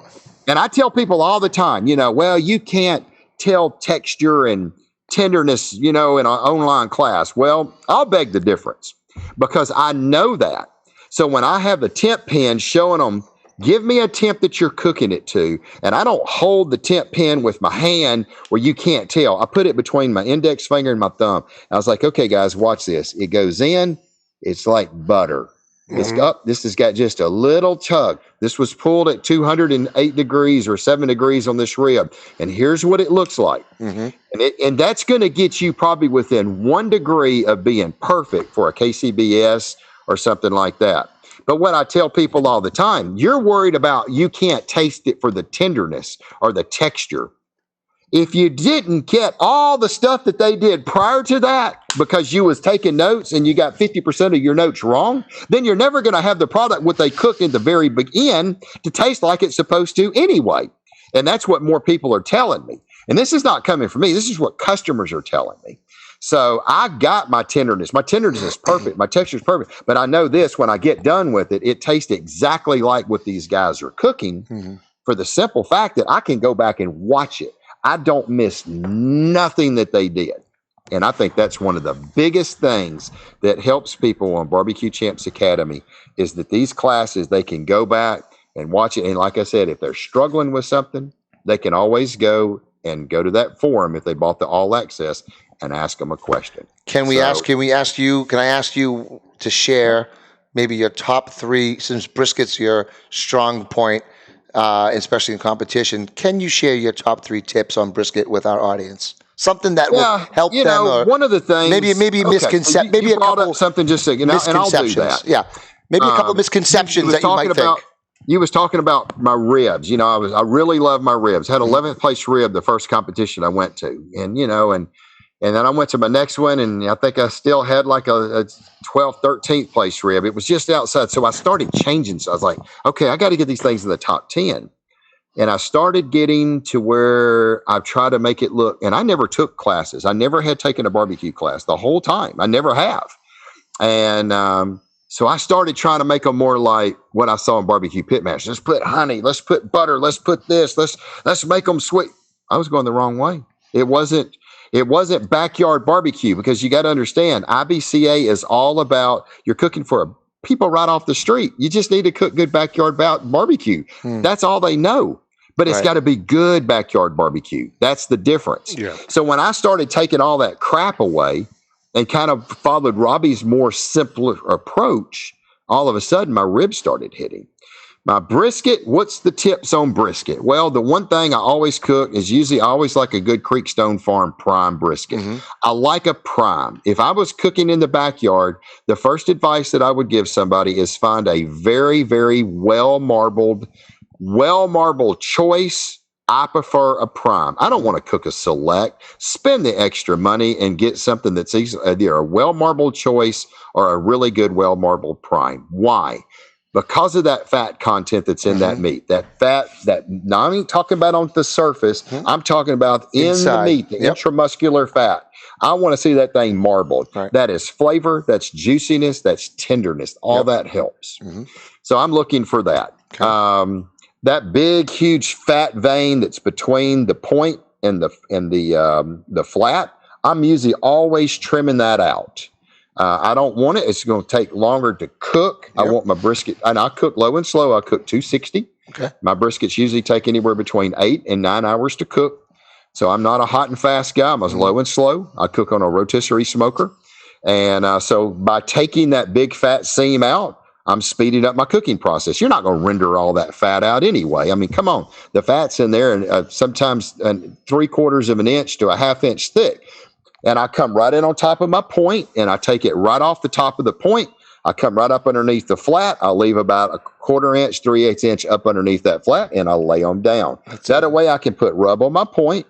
And I tell people all the time, well, you can't tell texture and tenderness, in an online class. Well, I'll beg the difference, because I know that. So when I have the temp pen showing them, give me a temp that you're cooking it to. And I don't hold the temp pen with my hand where you can't tell. I put it between my index finger and my thumb. I was like, okay, guys, watch this. It goes in. It's like butter. It's up. This has got just a little tug. This was pulled at 208 degrees or 7 degrees on this rib. And here's what it looks like. And that's going to get you probably within 1 degree of being perfect for a KCBS or something like that. But what I tell people all the time, you're worried about you can't taste it for the tenderness or the texture. If you didn't get all the stuff that they did prior to that because you was taking notes and you got 50% of your notes wrong, then you're never going to have the product what they cook in the very beginning to taste like it's supposed to anyway. And that's what more people are telling me. And this is not coming from me. This is what customers are telling me. So I got my tenderness. My tenderness is perfect. My texture is perfect. But I know this, when I get done with it, it tastes exactly like what these guys are cooking for the simple fact that I can go back and watch it. I don't miss nothing that they did. And I think that's one of the biggest things that helps people on Barbecue Champs Academy is that these classes, they can go back and watch it. And like I said, if they're struggling with something, they can always go to that forum if they bought the all access and ask them a question. Can I ask you to share maybe your top 3, since brisket's your strong point, especially in competition, can you share your top 3 tips on brisket with our audience? Something that would help them. Or one of the things, maybe misconception, maybe a couple something just so and I'll do that. Yeah, maybe a couple misconceptions that you might think. You was talking about my ribs. I really love my ribs. Had 11th place rib the first competition I went to, and then I went to my next one, and I think I still had like a 12th, 13th place rib. It was just outside. So I started changing. So I was like, okay, I got to get these things in the top 10. And I started getting to where I try to make it look, and I never took classes. I never had taken a barbecue class the whole time. I never have. And so I started trying to make them more like what I saw in Barbecue Pitmaster. Let's put honey. Let's put butter. Let's put this. Let's make them sweet. I was going the wrong way. It wasn't backyard barbecue, because you got to understand, IBCA is all about you're cooking for people right off the street. You just need to cook good backyard barbecue. That's all they know. but it's Right. got to be good backyard barbecue. That's the difference. Yeah. So when I started taking all that crap away and kind of followed Robbie's more simpler approach, all of a sudden my ribs started hitting. My brisket, what's the tips on brisket? Well, the one thing I always cook is usually I always like a good Creekstone Farm prime brisket. I like a prime. If I was cooking in the backyard, the first advice that I would give somebody is find a very, very well-marbled choice. I prefer a prime. I don't want to cook a select. Spend the extra money and get something that's either a well-marbled choice or a really good well-marbled prime. Why? Because of that fat content that's in that meat, that fat, now I ain't talking about on the surface. I'm talking about inside, the meat, the intramuscular fat. I want to see that thing marbled. Right. That is flavor, that's juiciness, that's tenderness. All that helps. So I'm looking for that. Okay. That big, huge fat vein that's between the point and the flat, I'm usually always trimming that out. I don't want it. It's going to take longer to cook. I want my brisket, and I cook low and slow. I cook 260. Okay. My briskets usually take anywhere between 8 and 9 hours to cook. So I'm not a hot and fast guy. I'm low and slow. I cook on a rotisserie smoker. And so by taking that big fat seam out, I'm speeding up my cooking process. You're not going to render all that fat out anyway. I mean, come on. The fat's in there and sometimes 3/4 of an inch to a 1/2 inch thick. And I come right in on top of my point, and I take it right off the top of the point. I come right up underneath the flat. I'll leave about a 1/4 inch, 3/8 inch up underneath that flat, and I'll lay them down. That way I can put rub on my point,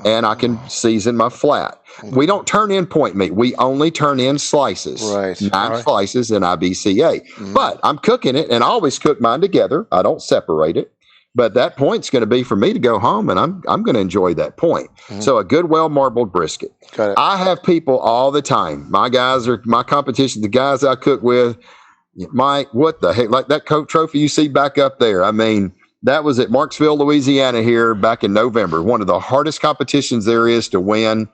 and I can season my flat. We don't turn in point meat. We only turn in slices. Right. 9 slices in IBCA. But I'm cooking it, and I always cook mine together. I don't separate it. But that point's going to be for me to go home, and I'm going to enjoy that point. So a good, well-marbled brisket. Got it. I have people all the time. My guys are my competition. The guys I cook with, Mike, what the heck? Like that Coke trophy you see back up there. I mean, that was at Marksville, Louisiana here back in November. One of the hardest competitions there is to win.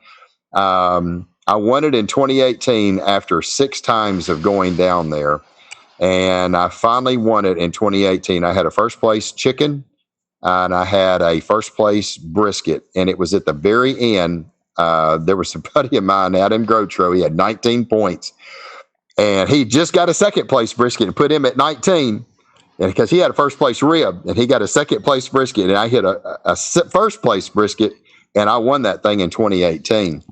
I won it in 2018 after 6 times of going down there. And I finally won it in 2018. I had a first place chicken and I had a first place brisket. And it was at the very end. There was a buddy of mine out in Grotro. He had 19 points. And he just got a second place brisket and put him at 19. And because he had a first place rib and he got a second place brisket. And I hit a first place brisket and I won that thing in 2018.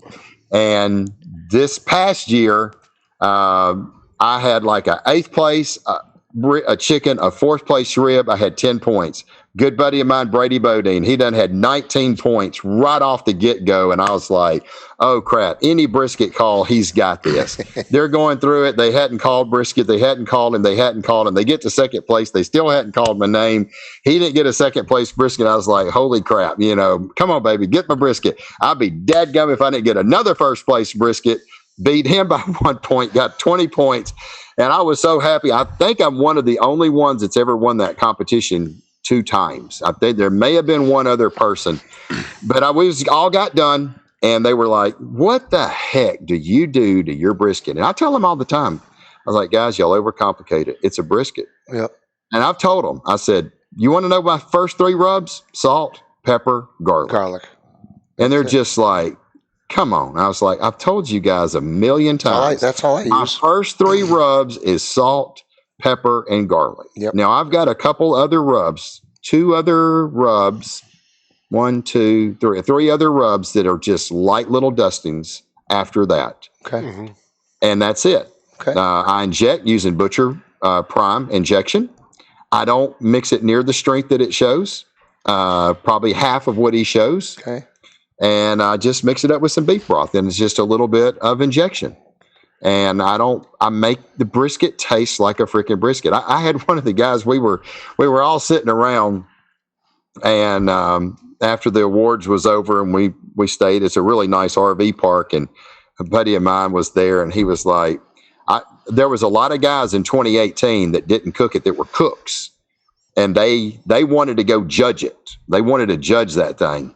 And this past year, I had like a 8th place, a chicken, a 4th place rib. I had 10 points. Good buddy of mine, Brady Bodine, he done had 19 points right off the get-go. And I was like, oh, crap, any brisket call, he's got this. They're going through it. They hadn't called brisket. They hadn't called him. They hadn't called him. They get to second place. They still hadn't called my name. He didn't get a second place brisket. I was like, holy crap, come on, baby, get my brisket. I'd be dadgum if I didn't get another first place brisket. Beat him by 1 point, got 20 points. And I was so happy. I think I'm one of the only ones that's ever won that competition 2 times. I think there may have been one other person, but we all got done and they were like, what the heck do you do to your brisket? And I tell them all the time, I was like, guys, y'all overcomplicate it. It's a brisket. Yep. And I've told them, I said, you want to know my first 3 rubs? Salt, pepper, garlic. And they're just like, come on. I was like, I've told you guys a million times. That's all I use. My first 3 rubs is salt, pepper, and garlic. Yep. Now, I've got a couple other rubs, 2 other rubs, 1, 2, 3, 3 other rubs that are just light little dustings after that. Okay. And that's it. Okay. I inject using Butcher Prime injection. I don't mix it near the strength that it shows, probably half of what he shows. Okay. And I just mix it up with some beef broth, and it's just a little bit of injection. And I make the brisket taste like a freaking brisket. I had one of the guys, we were all sitting around, and after the awards was over and we stayed, it's a really nice RV park, and a buddy of mine was there, and he was like, there was a lot of guys in 2018 that didn't cook it that were cooks, and they wanted to go judge it. They wanted to judge that thing.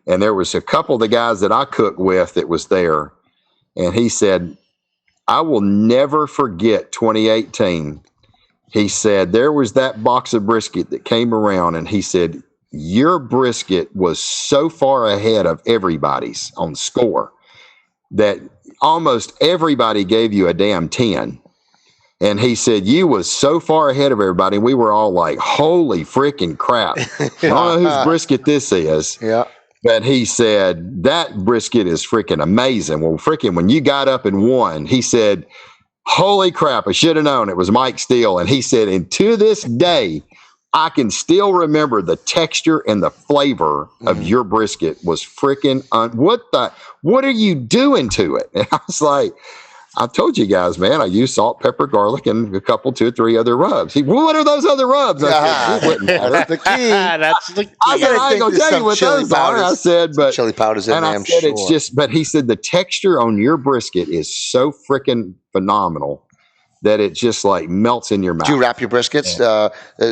And there was a couple of the guys that I cooked with that was there. And he said, I will never forget 2018. He said, there was that box of brisket that came around. And he said, your brisket was so far ahead of everybody's on score that almost everybody gave you a damn 10. And he said, you was so far ahead of everybody. We were all like, holy freaking crap. I don't know whose brisket this is. Yeah. But he said, that brisket is freaking amazing. Well, freaking, when you got up and won, he said, holy crap, I should have known it was Mike Steele. And he said, and to this day, I can still remember the texture and the flavor of your brisket was freaking, what are you doing to it? And I was like, I told you guys, man, I use salt, pepper, garlic, and a couple, 2 or 3 other rubs. What are those other rubs? I said, that's the key. That's the key. I said, I ain't going to tell you what those are. I said, but chili powders in there, I'm sure. It's just, but he said the texture on your brisket is so freaking phenomenal that it just like melts in your mouth. Do you wrap your briskets?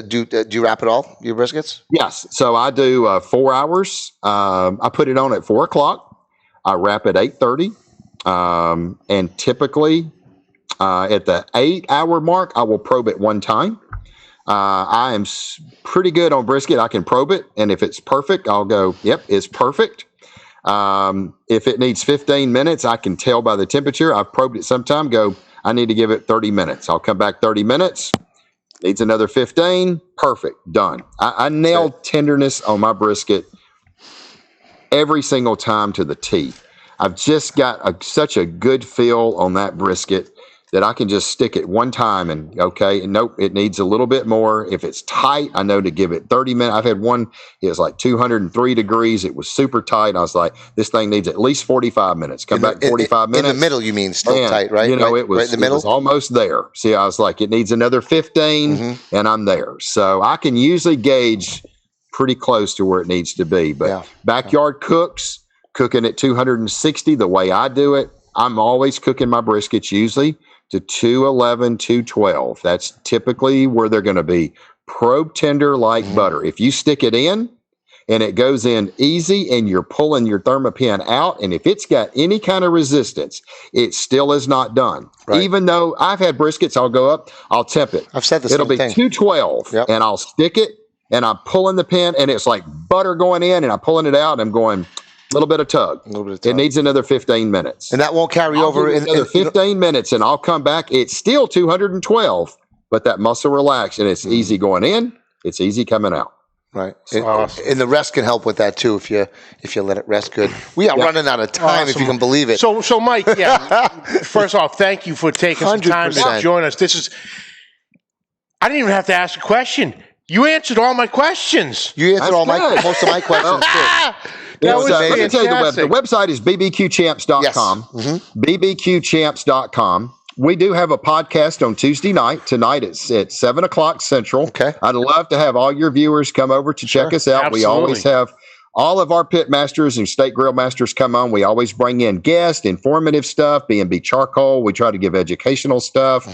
Do you wrap it all, your briskets? Yes. So I do 4 hours. I put it on at 4 o'clock. I wrap at 8:30. And typically at the 8-hour mark, I will probe it one time. I am pretty good on brisket. I can probe it. And if it's perfect, I'll go, yep, it's perfect. If it needs 15 minutes, I can tell by the temperature. I've probed it sometime, I need to give it 30 minutes. I'll come back 30 minutes. Needs another 15. Perfect. Done. I nailed tenderness on my brisket every single time to the T. I've just got such a good feel on that brisket that I can just stick it one time and nope, it needs a little bit more. If it's tight, I know to give it 30 minutes. I've had one, it was like 203 degrees. It was super tight. I was like, this thing needs at least 45 minutes. Come back 45 minutes. In the middle, you mean still tight, right? It was, right in the middle? It was almost there. See, I was like, it needs another 15 and I'm there. So I can usually gauge pretty close to where it needs to be. But backyard cooks, cooking at 260 the way I do it, I'm always cooking my briskets usually to 211, 212. That's typically where they're going to be probe tender like butter. If you stick it in and it goes in easy and you're pulling your thermopin out, and if it's got any kind of resistance, it still is not done. Right. Even though I've had briskets, I'll go up, I'll temp it. I've said this. It'll be 212 and I'll stick it and I'm pulling the pin and it's like butter going in and I'm pulling it out and I'm going, little bit of tug. It needs another 15 minutes. And that won't carry over in another 15 minutes and I'll come back. It's still 212, but that muscle relaxed and it's easy going in. It's easy coming out. Right. And the rest can help with that too if you let it rest good. We are running out of time if you can believe it. So Mike, first off, thank you for taking some time to join us. I didn't even have to ask a question. You answered all my questions. You answered most of my questions too. Let me tell you the website is bbqchamps.com. Yes. bbqchamps.com. We do have a podcast on Tuesday night. Tonight it's at 7 o'clock Central. Okay. I'd love to have all your viewers come over to check us out. Absolutely. We always have all of our pit masters and state grill masters come on. We always bring in guests, informative stuff, B&B charcoal. We try to give educational stuff.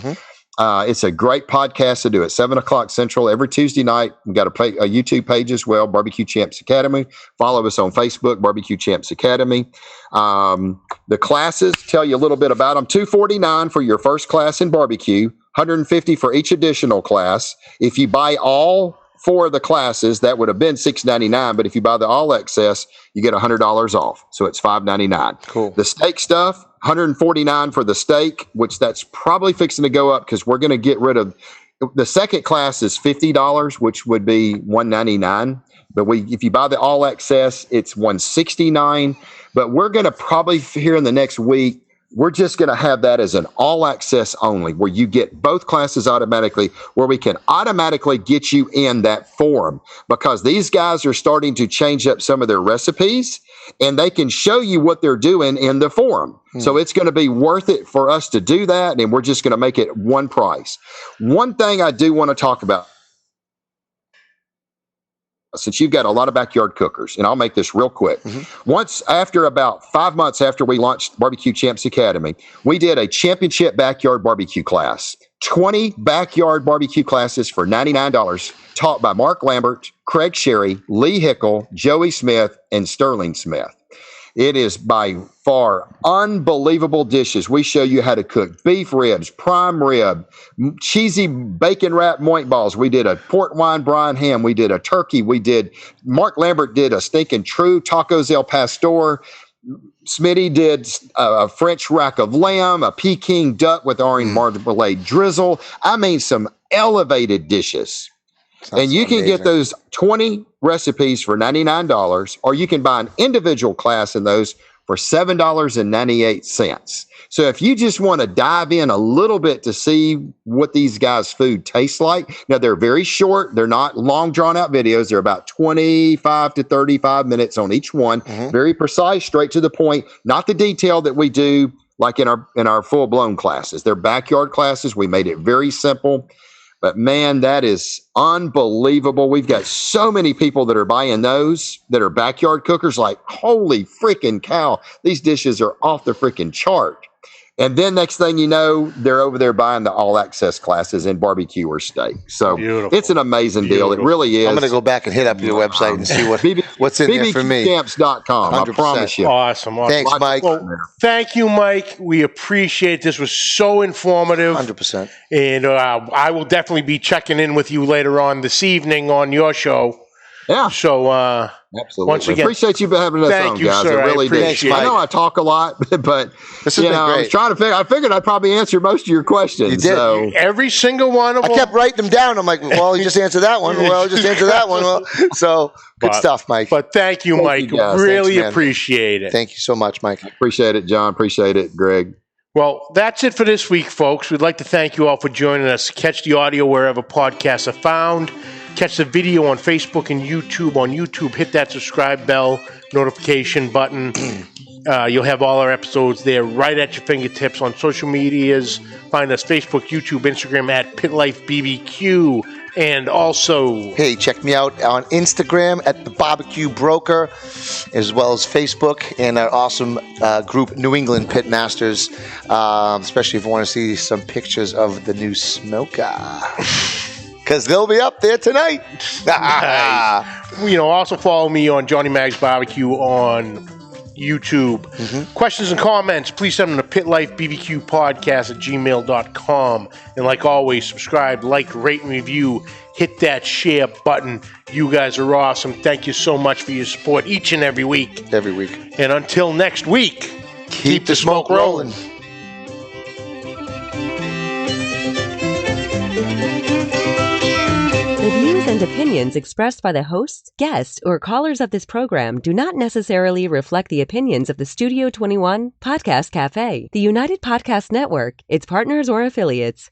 It's a great podcast to do at 7 o'clock Central every Tuesday night. We've got a YouTube page as well, Barbecue Champs Academy. Follow us on Facebook, Barbecue Champs Academy. The classes, tell you a little bit about them. $249 for your first class in barbecue, $150 for each additional class. If you buy all 4 of the classes, that would have been $699. But if you buy the all access, you get $100 off. So it's $599. Cool. The steak stuff, $149 for the steak, which that's probably fixing to go up because we're going to get rid of the second class is $50, which would be $199. But if you buy the all access, it's $169. But we're going to probably here in the next week, we're just going to have that as an all access only, where you get both classes automatically, where we can automatically get you in that forum, because these guys are starting to change up some of their recipes and they can show you what they're doing in the forum. So it's going to be worth it for us to do that. And we're just going to make it one price. One thing I do want to talk about, since you've got a lot of backyard cookers, and I'll make this real quick. After about 5 months after we launched Barbecue Champs Academy, we did a championship backyard barbecue class. 20 backyard barbecue classes for $99, taught by Mark Lambert, Craig Sherry, Lee Hickle, Joey Smith, and Sterling Smith. It is by far unbelievable dishes. We show you how to cook beef ribs, prime rib, cheesy bacon wrapped moink balls. We did a port wine brine ham. We did a turkey. Mark Lambert did a stinking true tacos El Pastor. Smitty did a French rack of lamb, a Peking duck with orange marmalade drizzle. I mean, some elevated dishes. And you can get those 20 recipes for $99, or you can buy an individual class in those for $7.98. So if you just want to dive in a little bit to see what these guys' food tastes like, now they're very short. They're not long drawn out videos. They're about 25 to 35 minutes on each one. Very precise, straight to the point, not the detail that we do like in our full blown classes. They're backyard classes. We made it very simple. But man, that is unbelievable. We've got so many people that are buying those that are backyard cookers, like, holy freaking cow, these dishes are off the freaking chart. And then next thing you know, they're over there buying the all access classes in BBQer steak. So it's an amazing deal. It really is. I'm going to go back and hit up your website and see what's in there for me. BBQcamps.com. I promise you. Awesome. Thanks, Mike. Well, thank you, Mike. We appreciate it. This was so informative. 100%. And I will definitely be checking in with you later on this evening on your show. Yeah. So, absolutely. Once again, appreciate you having us on, you, guys. sir. I really do. I know I talk a lot, but this has been great. I was trying to figure. I figured I'd probably answer most of your questions. You did. So. Every single one of them. I kept writing them down. I'm like, well, you just answered that one. Well, just answer that one. Well, so good stuff, Mike. But thank you, Mike. You guys. Really Thanks, appreciate it. Thank you so much, Mike. Appreciate it, John. Appreciate it, Greg. Well, that's it for this week, folks. We'd like to thank you all for joining us. Catch the audio wherever podcasts are found. Catch the video on Facebook and YouTube. On YouTube, hit that subscribe bell notification button. You'll have all our episodes there right at your fingertips. On social medias, find us Facebook, YouTube, Instagram at Pit Life BBQ. And also, hey, check me out on Instagram at the BBQ Broker, as well as Facebook and our awesome group, New England Pit Masters, especially if you want to see some pictures of the new smoker. Because they'll be up there tonight. Also follow me on Johnny Mag's Barbecue on YouTube. Questions and comments, please send them to pitlifebbqpodcast@gmail.com. And like always, subscribe, like, rate, and review. Hit that share button. You guys are awesome. Thank you so much for your support each and every week. Every week. And until next week, keep the smoke rolling. The views and opinions expressed by the hosts, guests, or callers of this program do not necessarily reflect the opinions of the Studio 21 Podcast Café, the United Podcast Network, its partners, or affiliates.